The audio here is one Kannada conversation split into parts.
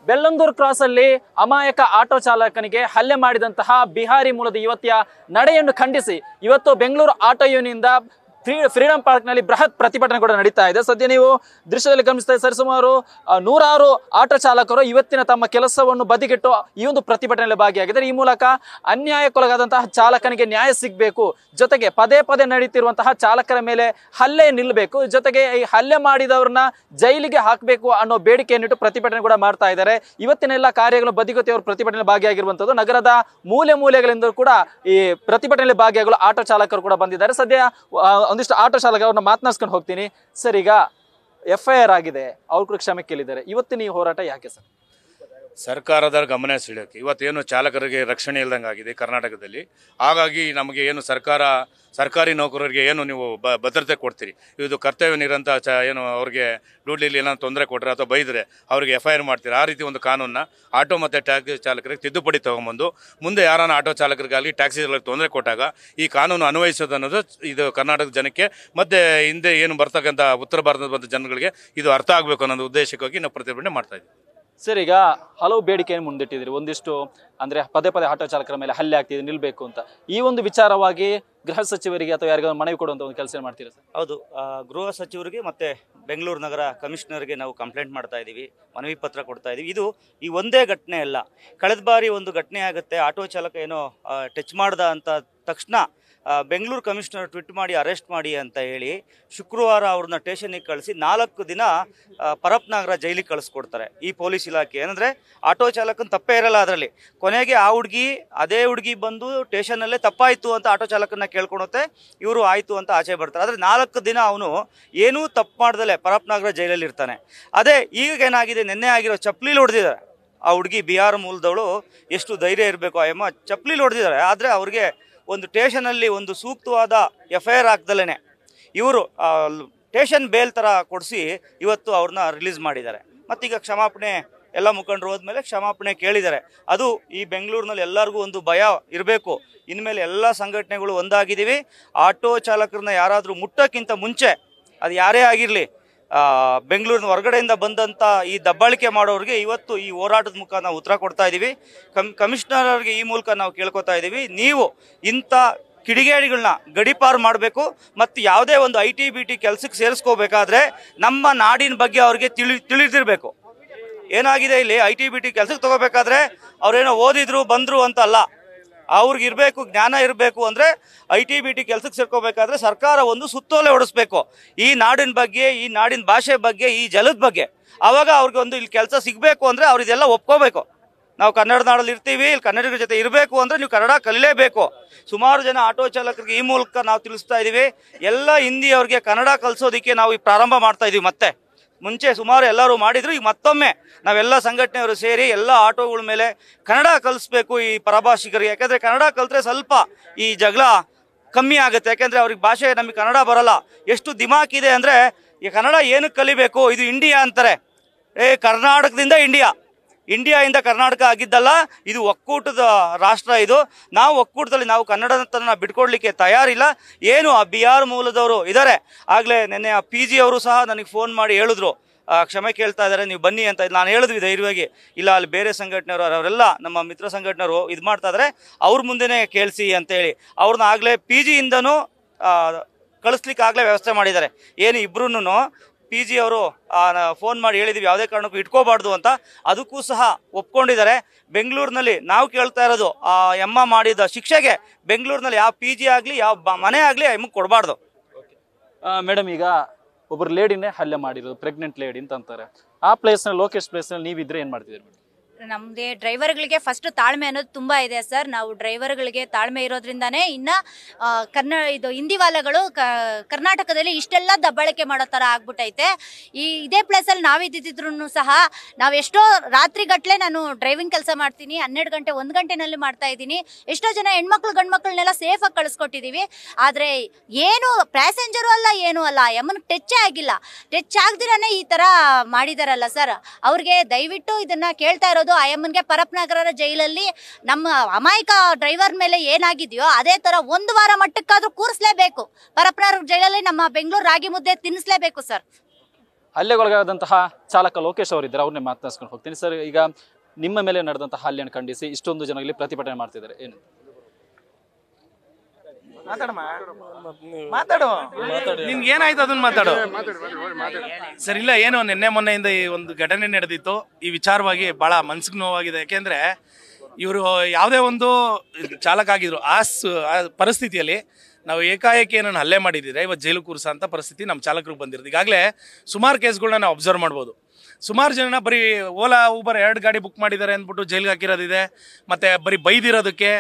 ಬೆಳ್ಳಂದೂರು ಕ್ರಾಸ್ ಅಲ್ಲಿ ಅಮಾಯಕ ಆಟೋ ಚಾಲಕನಿಗೆ ಹಲ್ಲೆ ಮಾಡಿದಂತಹ ಬಿಹಾರಿ ಮೂಲದ ಯುವತಿಯ ನಡೆಯನ್ನು ಖಂಡಿಸಿ ಇವತ್ತು Bengaluru auto union freedom park ನಲ್ಲಿ ಬೃಹತ್ ಪ್ರತಿಭಟನೆ ಕೂಡ ನಡೀತಾ ಇದೆ. ಸದ್ಯ ನೀವು ದೃಶ್ಯದಲ್ಲಿ ಗಮನಿಸ್ತಾ ಸರಿಸುಮಾರು 100 ಆಟೋ ಚಾಲಕರು ಇವತ್ತಿನ ತಮ್ಮ ಕೆಲಸವನ್ನು ಬದಿಗಿಟ್ಟು ಈ ಒಂದು ಪ್ರತಿಭಟನೆಯಲ್ಲಿ ಭಾಗಿಯಾಗಿದ್ದಾರೆ. ಈ ಮೂಲಕ ಅನ್ಯಾಯಕ್ಕೊಳಗಾದಂತಹ ಚಾಲಕನಿಗೆ ನ್ಯಾಯ ಸಿಗಬೇಕು, ಜೊತೆಗೆ ಪದೇ ಪದೇ ನಡೀತಿರುವಂತಹ ಚಾಲಕರ ಮೇಲೆ ಹಲ್ಲೆ ನಿಲ್ಲಬೇಕು, ಜೊತೆಗೆ ಈ ಹಲ್ಲೆ ಮಾಡಿದವ್ರನ್ನ ಜೈಲಿಗೆ ಹಾಕಬೇಕು ಅನ್ನೋ ಬೇಡಿಕೆಯನ್ನಿಟ್ಟು ಪ್ರತಿಭಟನೆ ಕೂಡ ಮಾಡ್ತಾ ಇದ್ದಾರೆ. ಇವತ್ತಿನ ಎಲ್ಲ ಕಾರ್ಯಗಳು ಬದಿಗೊತ್ತಿ ಅವರು ಪ್ರತಿಭಟನೆ ಭಾಗಿಯಾಗಿರುವಂತದ್ದು. ನಗರದ ಮೂಲೆ ಮೂಲೆಗಳಿಂದ ಕೂಡ ಈ ಪ್ರತಿಭಟನೆಯಲ್ಲಿ ಭಾಗಿಯಾಗಲು ಆಟೋ ಚಾಲಕರು ಕೂಡ ಬಂದಿದ್ದಾರೆ. ಸದ್ಯ ಒಂದಿಷ್ಟು ಆಟೋ ಚಾಲಕ ಅವ್ರನ್ನ ಮಾತನಾಡ್ಸ್ಕೊಂಡು ಹೋಗ್ತೀನಿ. ಸರ್, ಈಗ FIR ಆಗಿದೆ, ಅವ್ರು ಕೂಡ ಕ್ಷಮೆ ಕೇಳಿದ್ದಾರೆ. ಇವತ್ತಿನ ಈ ಹೋರಾಟ ಯಾಕೆ ಸರ್? ಸರ್ಕಾರದ ಗಮನ ಸೆಳೆಯೋಕೆ ಇವತ್ತೇನು ಚಾಲಕರಿಗೆ ರಕ್ಷಣೆ ಇಲ್ದಂಗೆ ಆಗಿದೆ ಕರ್ನಾಟಕದಲ್ಲಿ. ಹಾಗಾಗಿ ನಮಗೆ ಏನು ಸರ್ಕಾರಿ ನೌಕರರಿಗೆ ಏನು ನೀವು ಭದ್ರತೆ ಕೊಡ್ತೀರಿ, ಇದು ಕರ್ತವ್ಯ ನಿರಂತ ಏನು ಅವ್ರಿಗೆ ಡ್ಯೂಟಿಲಿ ಏನಾದ್ರು ತೊಂದರೆ ಕೊಟ್ಟರೆ ಅಥವಾ ಬೈದರೆ ಅವ್ರಿಗೆ FIR ಮಾಡ್ತೀರಿ. ಆ ರೀತಿ ಒಂದು ಕಾನೂನನ್ನ ಆಟೋ ಮತ್ತು ಟ್ಯಾಕ್ಸಿ ಚಾಲಕರಿಗೆ ತಿದ್ದುಪಡಿ ತಗೊಂಬಂದು ಮುಂದೆ ಯಾರನ್ನ ಆಟೋ ಚಾಲಕರಿಗಾಗಲಿ ಟ್ಯಾಕ್ಸಿ ಚಾಲಕರಿಗೆ ತೊಂದರೆ ಕೊಟ್ಟಾಗ ಈ ಕಾನೂನು ಅನ್ವಯಿಸೋದು ಅನ್ನೋದು ಇದು ಕರ್ನಾಟಕದ ಜನಕ್ಕೆ ಮತ್ತೆ ಹಿಂದೆ ಏನು ಬರ್ತಕ್ಕಂಥ ಉತ್ತರ ಭಾರತದ ಜನಗಳಿಗೆ ಇದು ಅರ್ಥ ಆಗಬೇಕು ಅನ್ನೋ ಉದ್ದೇಶಕ್ಕಾಗಿ ನಾವು ಪ್ರತಿಭಟನೆ ಮಾಡ್ತಾ ಇದ್ದೀವಿ. ಸರ್, ಈಗ ಹಲವು ಬೇಡಿಕೆಯನ್ನು ಮುಂದಿಟ್ಟಿದ್ರಿ. ಒಂದಿಷ್ಟು ಅಂದ್ರೆ ಪದೇ ಪದೇ ಆಟೋ ಚಾಲಕರ ಮೇಲೆ ಹಲ್ಲೆ ಆಗ್ತಿದೆ, ನಿಲ್ಬೇಕು ಅಂತ. ಈ ಒಂದು ವಿಚಾರವಾಗಿ ಗೃಹ ಸಚಿವರಿಗೆ ಅಥವಾ ಯಾರಿಗಾದ್ರು ಮನವಿ ಕೊಡುವಂತ ಒಂದು ಕೆಲಸ ಮಾಡ್ತೀರಾ ಸರ್? ಹೌದು, ಗೃಹ ಸಚಿವರಿಗೆ ಮತ್ತೆ ಬೆಂಗಳೂರು ನಗರ ಕಮಿಷನರ್ಗೆ ನಾವು ಕಂಪ್ಲೇಂಟ್ ಮಾಡ್ತಾ ಇದ್ದೀವಿ, ಮನವಿ ಪತ್ರ ಕೊಡ್ತಾ ಇದ್ದೀವಿ. ಇದು ಈ ಒಂದೇ ಘಟನೆ ಅಲ್ಲ, ಕಳೆದ ಬಾರಿ ಒಂದು ಘಟನೆ ಆಗುತ್ತೆ, ಆಟೋ ಚಾಲಕ ಏನೋ ಟಚ್ ಮಾಡ್ದ ಅಂತ ತಕ್ಷಣ ಬೆಂಗಳೂರು ಕಮಿಷನರ್ ಟ್ವೀಟ್ ಮಾಡಿ ಅರೆಸ್ಟ್ ಮಾಡಿ ಅಂತ ಹೇಳಿ ಶುಕ್ರವಾರ ಅವ್ರನ್ನ ಸ್ಟೇಷನ್ಗೆ ಕಳಿಸಿ 4 ದಿನ ಪರಪ್ನಗರ ಜೈಲಿಗೆ ಕಳಿಸ್ಕೊಡ್ತಾರೆ ಈ ಪೊಲೀಸ್ ಇಲಾಖೆ. ಏನಂದರೆ ಆಟೋ ಚಾಲಕನ ತಪ್ಪೇ ಇರಲ್ಲ ಅದರಲ್ಲಿ. ಕೊನೆಗೆ ಅದೇ ಹುಡುಗಿ ಬಂದು ಸ್ಟೇಷನ್ನಲ್ಲೇ ತಪ್ಪಾಯಿತು ಅಂತ ಆಟೋ ಚಾಲಕನ ಕೇಳ್ಕೊಳುತ್ತೆ, ಇವರು ಆಯಿತು ಅಂತ ಆಚೆ ಬರ್ತಾರೆ. ಆದರೆ 4 ದಿನ ಅವನು ಏನೂ ತಪ್ಪು ಮಾಡ್ದಲೆ ಪರಪ್ನಗರ ಜೈಲಲ್ಲಿ ಇರ್ತಾನೆ. ಅದೇ ಈಗ ಏನಾಗಿದೆ, ನಿನ್ನೆ ಆಗಿರೋ ಚಪ್ಪಲಿಲಿ ಹೊಡೆದಿದ್ದಾರೆ ಆ ಹುಡುಗಿ, ಬಿಹಾರ ಮೂಲದವಳು. ಎಷ್ಟು ಧೈರ್ಯ ಇರಬೇಕು ಆ ಅಮ್ಮ, ಚಪ್ಪಲಿಲಿ ಹೊಡೆದಿದ್ದಾರೆ. ಆದರೆ ಅವ್ರಿಗೆ ಒಂದು ಸ್ಟೇಷನಲ್ಲಿ ಒಂದು ಸೂಕ್ತವಾದ FIR ಹಾಕ್ದಲೇ ಇವರು ಸ್ಟೇಷನ್ ಬೇಲ್ ಥರ ಕೊಡಿಸಿ ಇವತ್ತು ಅವ್ರನ್ನ ರಿಲೀಸ್ ಮಾಡಿದ್ದಾರೆ. ಮತ್ತೀಗ ಕ್ಷಮಾಪಣೆ ಎಲ್ಲ ಮುಖಂಡರು ಹೋದ್ಮೇಲೆ ಕ್ಷಮಾಪಣೆ ಕೇಳಿದ್ದಾರೆ. ಅದು ಈ ಬೆಂಗಳೂರಿನಲ್ಲಿ ಎಲ್ಲರಿಗೂ ಒಂದು ಭಯ ಇರಬೇಕು. ಇನ್ಮೇಲೆ ಎಲ್ಲ ಸಂಘಟನೆಗಳು ಒಂದಾಗಿದ್ದೀವಿ. ಆಟೋ ಚಾಲಕರನ್ನ ಯಾರಾದರೂ ಮುಟ್ಟೋಕ್ಕಿಂತ ಮುಂಚೆ ಅದು ಯಾರೇ ಆಗಿರಲಿ, ಬೆಂಗಳೂರಿನ ಹೊರಗಡೆಯಿಂದ ಬಂದಂಥ ಈ ದಬ್ಬಾಳಿಕೆ ಮಾಡೋರಿಗೆ ಇವತ್ತು ಈ ಹೋರಾಟದ ಮುಖ ನಾವು ಉತ್ತರ ಕೊಡ್ತಾ ಇದ್ದೀವಿ. ಕಮಿಷನರ್ ಅವ್ರಿಗೆ ಈ ಮೂಲಕ ನಾವು ಕೇಳ್ಕೊತಾ ಇದ್ದೀವಿ, ನೀವು ಇಂಥ ಕಿಡಿಗೇಡಿಗಳನ್ನ ಗಡಿಪಾರು ಮಾಡಬೇಕು. ಮತ್ತು ಯಾವುದೇ ಒಂದು IT-BT ಕೆಲಸಕ್ಕೆ ಸೇರಿಸ್ಕೋಬೇಕಾದ್ರೆ ನಮ್ಮ ನಾಡಿನ ಬಗ್ಗೆ ಅವ್ರಿಗೆ ತಿಳಿದಿರಬೇಕು. ಏನಾಗಿದೆ ಇಲ್ಲಿ, IT-BT ಕೆಲಸಕ್ಕೆ ತಗೋಬೇಕಾದ್ರೆ ಅವ್ರೇನೋ ಓದಿದ್ರು ಬಂದರು ಅಂತ ಅಲ್ಲ, ಅವ್ರಿಗೆ ಇರಬೇಕು ಜ್ಞಾನ ಇರಬೇಕು. ಅಂದರೆ IT-BT ಕೆಲಸಕ್ಕೆ ಸೇರ್ಕೋಬೇಕಾದ್ರೆ ಸರ್ಕಾರ ಒಂದು ಸುತ್ತೋಲೆ ಹೊಡಿಸ್ಬೇಕು ಈ ನಾಡಿನ ಬಗ್ಗೆ, ಈ ನಾಡಿನ ಭಾಷೆ ಬಗ್ಗೆ, ಈ ಜಲದ ಬಗ್ಗೆ. ಆವಾಗ ಅವ್ರಿಗೆ ಒಂದು ಇಲ್ಲಿ ಕೆಲಸ ಸಿಗಬೇಕು ಅಂದರೆ ಅವ್ರು ಇದೆಲ್ಲ ಒಪ್ಕೋಬೇಕು. ನಾವು ಕನ್ನಡ ನಾಡಲ್ಲಿ ಇರ್ತೀವಿ, ಇಲ್ಲಿ ಕನ್ನಡಿಗರ ಜೊತೆ ಇರಬೇಕು ಅಂದರೆ ನೀವು ಕನ್ನಡ ಕಲಿಲೇಬೇಕು. ಸುಮಾರು ಜನ ಆಟೋ ಚಾಲಕರಿಗೆ ಈ ಮೂಲಕ ನಾವು ತಿಳಿಸ್ತಾ ಇದ್ದೀವಿ, ಎಲ್ಲ ಹಿಂದಿಯವ್ರಿಗೆ ಕನ್ನಡ ಕಲಿಸೋದಕ್ಕೆ ನಾವು ಈ ಪ್ರಾರಂಭ ಮಾಡ್ತಾ ಇದ್ದೀವಿ. ಮತ್ತೆ ಮುಂಚೆ ಸುಮಾರು ಎಲ್ಲರೂ ಮಾಡಿದ್ರು, ಈಗ ಮತ್ತೊಮ್ಮೆ ನಾವೆಲ್ಲ ಸಂಘಟನೆಯವರು ಸೇರಿ ಎಲ್ಲ ಆಟೋಗಳ ಮೇಲೆ ಕನ್ನಡ ಕಲಿಸ್ಬೇಕು ಈ ಪರಭಾಷಿಗರಿಗೆ. ಯಾಕಂದರೆ ಕನ್ನಡ ಕಲಿತ್ರೆ ಸ್ವಲ್ಪ ಈ ಜಗಳ ಕಮ್ಮಿ ಆಗುತ್ತೆ. ಯಾಕೆಂದರೆ ಅವ್ರಿಗೆ ಭಾಷೆ, ನಮಗೆ ಕನ್ನಡ ಬರಲ್ಲ. ಎಷ್ಟು ದಿಮಾಕಿದೆ ಅಂದರೆ, ಈ ಕನ್ನಡ ಏನಕ್ಕೆ ಕಲಿಬೇಕು, ಇದು ಇಂಡಿಯಾ ಅಂತಾರೆ. ಕರ್ನಾಟಕದಿಂದ ಇಂಡಿಯಾದಿಂದ ಕರ್ನಾಟಕ ಆಗಿದ್ದಲ್ಲ, ಇದು ಒಕ್ಕೂಟದ ರಾಷ್ಟ್ರ. ಇದು ನಾವು ಒಕ್ಕೂಟದಲ್ಲಿ ನಾವು ಕನ್ನಡತನ ಬಿಟ್ಕೊಡ್ಲಿಕ್ಕೆ ತಯಾರಿಲ್ಲ. ಏನು ಆ ಬಿಹಾರ್ ಮೂಲದವರು ಇದ್ದಾರೆ, ಆಗಲೇ ನೆನ್ನೆ ಆ PG ಅವರು ಸಹ ನನಗೆ ಫೋನ್ ಮಾಡಿ ಹೇಳಿದ್ರು, ಕ್ಷಮೆ ಕೇಳ್ತಾ ಇದ್ದಾರೆ, ನೀವು ಬನ್ನಿ ಅಂತ. ನಾನು ಹೇಳಿದ್ವಿ ಧೈರ್ಯವಾಗಿ, ಇಲ್ಲ ಅಲ್ಲಿ ಬೇರೆ ಸಂಘಟನೆಯವರು ಅವರೆಲ್ಲ ನಮ್ಮ ಮಿತ್ರ ಸಂಘಟನೆಯವರು ಇದು ಮಾಡ್ತಾ ಇದ್ದಾರೆ, ಅವ್ರ ಮುಂದೆನೇ ಕೇಳಿಸಿ ಅಂತೇಳಿ ಅವ್ರನ್ನ ಆಗಲೇ PGಯಿಂದನೂ ಕಳಿಸ್ಲಿಕ್ಕೆ ಆಗಲೇ ವ್ಯವಸ್ಥೆ ಮಾಡಿದ್ದಾರೆ. ಏನು ಇಬ್ಬರೂ PG ಅವರು ಫೋನ್ ಮಾಡಿ ಹೇಳಿದ್ವಿ ಯಾವುದೇ ಕಾರಣಕ್ಕೂ ಇಟ್ಕೋಬಾರ್ದು ಅಂತ, ಅದಕ್ಕೂ ಸಹ ಒಪ್ಕೊಂಡಿದ್ದಾರೆ. ಬೆಂಗಳೂರಿನಲ್ಲಿ ನಾವು ಕೇಳ್ತಾ ಇರೋದು, ಆ ಎಮ್ಮ ಮಾಡಿದ ಶಿಕ್ಷೆಗೆ ಬೆಂಗಳೂರಿನಲ್ಲಿ ಯಾವ PG ಆಗಲಿ ಯಾವ ಮನೆ ಆಗಲಿ ಎಮ್ಮಗೆ ಕೊಡಬಾರ್ದು. ಮೇಡಮ್, ಈಗ ಒಬ್ಬರು ಲೇಡಿನೇ ಹಲ್ಲೆ ಮಾಡಿರೋದು, ಪ್ರೆಗ್ನೆಂಟ್ ಲೇಡಿ ಅಂತ ಅಂತಾರೆ. ಆ ಪ್ಲೇಸ್ನಲ್ಲಿ, ಲೋಕೇಶ್ ಪ್ಲೇಸ್ನಲ್ಲಿ ನೀವಿದ್ರೆ ಏನು ಮಾಡ್ತಿದ್ದೀರಿ ಮೇಡಮ್? ನಮಗೆ ಡ್ರೈವರ್ಗಳಿಗೆ ಫಸ್ಟ್ ತಾಳ್ಮೆ ಅನ್ನೋದು ತುಂಬ ಇದೆ ಸರ್. ನಾವು ಡ್ರೈವರ್ಗಳಿಗೆ ತಾಳ್ಮೆ ಇರೋದ್ರಿಂದಾನೇ ಇನ್ನು ಇದು ಹಿಂದಿ ವಾಲೆಗಳು ಕರ್ನಾಟಕದಲ್ಲಿ ಇಷ್ಟೆಲ್ಲ ದಬ್ಬಾಳಿಕೆ ಮಾಡೋ ಥರ ಆಗ್ಬಿಟ್ಟೈತೆ. ಇದೇ ಪ್ಲೇಸಲ್ಲಿ ನಾವಿದ್ದಿದ್ರು ಸಹ ನಾವೆಷ್ಟೋ ರಾತ್ರಿ ಗಟ್ಟಲೆ ನಾನು ಡ್ರೈವಿಂಗ್ ಕೆಲಸ ಮಾಡ್ತೀನಿ, 12 ಗಂಟೆ 1 ಗಂಟೆನಲ್ಲಿ ಮಾಡ್ತಾ ಇದ್ದೀನಿ. ಎಷ್ಟೋ ಜನ ಹೆಣ್ಮಕ್ಳು ಗಂಡ್ಮಕ್ಳನ್ನೆಲ್ಲ ಸೇಫಾಗಿ ಕಳಿಸ್ಕೊಟ್ಟಿದ್ದೀವಿ. ಆದರೆ ಏನು ಪ್ಯಾಸೆಂಜರು ಅಲ್ಲ, ಏನೂ ಅಲ್ಲ, ಎಮ್ಮನ್ ಟಚ್ ಆಗಿಲ್ಲ. ಟಚ್ ಆಗದಿರನೇ ಈ ಥರ ಮಾಡಿದಾರಲ್ಲ ಸರ್. ಅವ್ರಿಗೆ ದಯವಿಟ್ಟು ಇದನ್ನು ಕೇಳ್ತಾ ಇರೋದು, ಅಯ್ಯಮ್ಮನ್ಗೆ ಪರಪ್ನಗರ ಜೈಲಲ್ಲಿ ನಮ್ಮ ಅಮಾಯಕ ಡ್ರೈವರ್ ಮೇಲೆ ಏನಾಗಿದೆಯೋ ಅದೇ ತರ 1 ವಾರ ಮಟ್ಟಕ್ಕಾದ್ರೂ ಕೂರಿಸಲೇಬೇಕು. ಪರಪ್ನಗರ ಜೈಲಲ್ಲಿ ನಮ್ಮ ಬೆಂಗಳೂರು ರಾಗಿ ಮುದ್ದೆ ತಿನ್ನಿಸಲೇಬೇಕು ಸರ್. ಹಲ್ಲೆಗೊಳಗಾದಂತಹ ಚಾಲಕ ಲೋಕೇಶ್ ಅವರಿದ್ದಾರೆ, ಅವ್ರನ್ನೇ ಮಾತನಾಡಿಸ್ಕೊಂಡು ಹೋಗ್ತೀನಿ. ಸರ್, ಈಗ ನಿಮ್ಮ ಮೇಲೆ ನಡೆದಂತಹ ಹಲ್ಲೆಯನ್ನು ಖಂಡಿಸಿ ಇಷ್ಟೊಂದು ಜನ ಇಲ್ಲಿ ಪ್ರತಿಭಟನೆ ಮಾಡ್ತಿದ್ದಾರೆ, ಏನು ಮಾತಾಡು, ನಿನ್ಗೆ ಏನಾಯ್ತು ಅದನ್ನ ಮಾತಾಡು. ಸರ್, ಇಲ್ಲ, ಏನು ನಿನ್ನೆ ಮೊನ್ನೆಯಿಂದ ಈ ಒಂದು ಘಟನೆ ನಡೆದಿತ್ತು. ಈ ವಿಚಾರವಾಗಿ ಬಹಳ ಮನ್ಸಿಗೆ ನೋವಾಗಿದೆ. ಯಾಕೆಂದ್ರೆ ಇವರು ಯಾವುದೇ ಒಂದು ಚಾಲಕ ಆಗಿದ್ರು ಆ ಪರಿಸ್ಥಿತಿಯಲ್ಲಿ ನಾವು ಏಕಾಏಕಿ ಏನನ್ನು ಹಲ್ಲೆ ಮಾಡಿದ್ರೆ ಇವತ್ತು ಜೈಲು ಕೂರಿಸೋ ಅಂತ ಪರಿಸ್ಥಿತಿ ನಮ್ಮ ಚಾಲಕರಿಗೆ ಬಂದಿರೋದು. ಈಗಾಗಲೇ ಸುಮಾರು ಕೇಸ್ಗಳನ್ನ ನಾವು ಅಬ್ಸರ್ವ್ ಮಾಡ್ಬೋದು. ಸುಮಾರು ಜನ ಬರೀ ಓಲಾ ಊಬರ್ 2 ಗಾಡಿ ಬುಕ್ ಮಾಡಿದ್ದಾರೆ ಅಂದ್ಬಿಟ್ಟು ಜೈಲಿಗೆ ಹಾಕಿರೋದಿದೆ. ಮತ್ತು ಬರೀ ಬೈದಿರೋದಕ್ಕೆ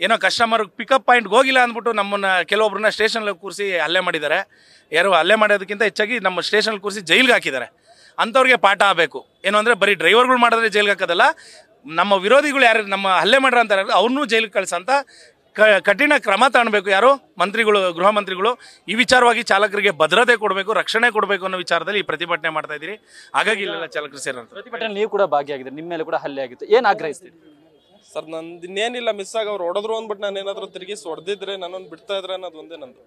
ಏನೋ ಕಸ್ಟಮರ್ ಪಿಕಪ್ ಪಾಯಿಂಟ್ಗೆ ಹೋಗಿಲ್ಲ ಅಂದ್ಬಿಟ್ಟು ನಮ್ಮನ್ನು ಕೆಲವೊಬ್ಬರನ್ನ ಸ್ಟೇಷನ್ಗೆ ಕೂರಿಸಿ ಹಲ್ಲೆ ಮಾಡಿದ್ದಾರೆ. ಯಾರು ಹಲ್ಲೆ ಮಾಡೋದಕ್ಕಿಂತ ಹೆಚ್ಚಾಗಿ ನಮ್ಮ ಸ್ಟೇಷನ್ಗೆ ಕೂರಿಸಿ ಜೈಲಿಗೆ ಹಾಕಿದ್ದಾರೆ. ಅಂಥವ್ರಿಗೆ ಪಾಠ ಆಗಬೇಕು. ಏನು ಅಂದರೆ ಬರೀ ಡ್ರೈವರ್ಗಳು ಮಾಡಿದ್ರೆ ಜೈಲಿಗೆ ಹಾಕೋದಲ್ಲ, ನಮ್ಮ ವಿರೋಧಿಗಳು ಯಾರು ನಮ್ಮ ಹಲ್ಲೆ ಮಾಡ್ರ ಅಂತ ಅವ್ರನ್ನೂ ಜೈಲಿಗೆ ಕಳಿಸೋಂಥ ಕಠಿಣ ಕ್ರಮ ತಗೊಳ್ಬೇಕು. ಯಾರು ಮಂತ್ರಿಗಳು, ಗೃಹ ಮಂತ್ರಿಗಳು ಈ ವಿಚಾರವಾಗಿ ಚಾಲಕರಿಗೆ ಭದ್ರತೆ ಕೊಡಬೇಕು, ರಕ್ಷಣೆ ಕೊಡಬೇಕು ಅನ್ನೋ ವಿಚಾರದಲ್ಲಿ ಈ ಪ್ರತಿಭಟನೆ ಮಾಡ್ತಾ ಇದ್ದೀರಿ. ಹಾಗಾಗಿ ಇಲ್ಲೆಲ್ಲ ಚಾಲಕರು ಸೇರೋದು. ಪ್ರತಿಭಟನೆ ನೀವು ಕೂಡ ಭಾಗಿಯಾಗಿದ್ದೀರಿ, ನಿಮ್ಮ ಮೇಲೆ ಕೂಡ ಹಲ್ಲೆ ಆಗಿತ್ತು, ಏನು ಆಗ್ರಹಿಸ್ತೀರಿ? ಸರ್, ನಂದು ಇನ್ನೇನಿಲ್ಲ, ಮಿಸ್ ಆಗಿ ಅವ್ರು ಹೊಡೆದ್ರು ಅಂದ್ಬಿಟ್ಟು ನಾನು ಏನಾದ್ರು ತಿರುಗಿ ಹೊಡೆದಿದ್ರೆ ನನ್ನನ್ನು ಬಿಡ್ತಾ ಇದ್ರೆ ಅನ್ನೋದು ಒಂದೇ ನಂದು.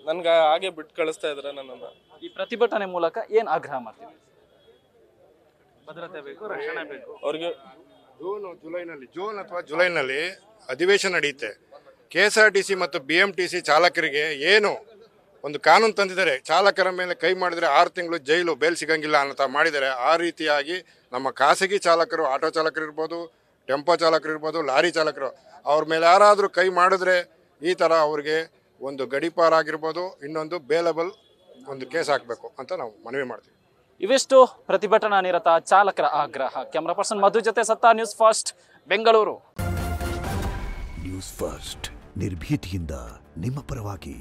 ನನ್ಗೆ ಹಾಗೆ ಬಿಟ್ಟು ಕಳಿಸ್ತಾ ಇದ್ರೆ ನನ್ನನ್ನು. ಈ ಪ್ರತಿಭಟನೆ ಮೂಲಕ ಏನು ಆಗ್ರಹ ಮಾಡ್ತೀವಿ? ಭದ್ರತೆ ಬೇಕು, ರಕ್ಷಣೆ ಬೇಕು. ಅವ್ರಿಗೆ ಜೂನ್ ಅಥವಾ ಜುಲೈನಲ್ಲಿ ಅಧಿವೇಶನ ನಡೆಯುತ್ತೆ. KSRTC ಮತ್ತು BMTC ಚಾಲಕರಿಗೆ ಏನು ಒಂದು ಕಾನೂನು ತಂದಿದ್ದಾರೆ, ಚಾಲಕರ ಮೇಲೆ ಕೈ ಮಾಡಿದರೆ 6 ತಿಂಗಳು ಜೈಲು, ಬೇಲ್ ಸಿಗಂಗಿಲ್ಲ ಅಂತ ಮಾಡಿದ್ದಾರೆ. ಆ ರೀತಿಯಾಗಿ ನಮ್ಮ ಖಾಸಗಿ ಚಾಲಕರು, ಆಟೋ ಚಾಲಕರು ಇರ್ಬೋದು, ಟೆಂಪೋ ಚಾಲಕರು ಇರ್ಬೋದು, ಲಾರಿ ಚಾಲಕರು, ಅವ್ರ ಮೇಲೆ ಯಾರಾದರೂ ಕೈ ಮಾಡಿದ್ರೆ ಈ ಥರ ಅವ್ರಿಗೆ ಒಂದು ಗಡೀಪಾರಾಗಿರ್ಬೋದು, ಇನ್ನೊಂದು ಬೇಲಬಲ್ ಒಂದು ಕೇಸ್ ಹಾಕಬೇಕು ಅಂತ ನಾವು ಮನವಿ ಮಾಡ್ತೀವಿ. ಇವಿಷ್ಟು ಪ್ರತಿಭಟನಾ ನಿರತ ಚಾಲಕರ ಆಗ್ರಹ. ಕ್ಯಾಮರಾ ಪರ್ಸನ್ ಮಧು ಜೊತೆ ಸತ್ತಾ, news first Bengaluru. News first ನಿರ್ಭೀತಿಯಿಂದ ನಿಮ್ಮ ಪರವಾಗಿ.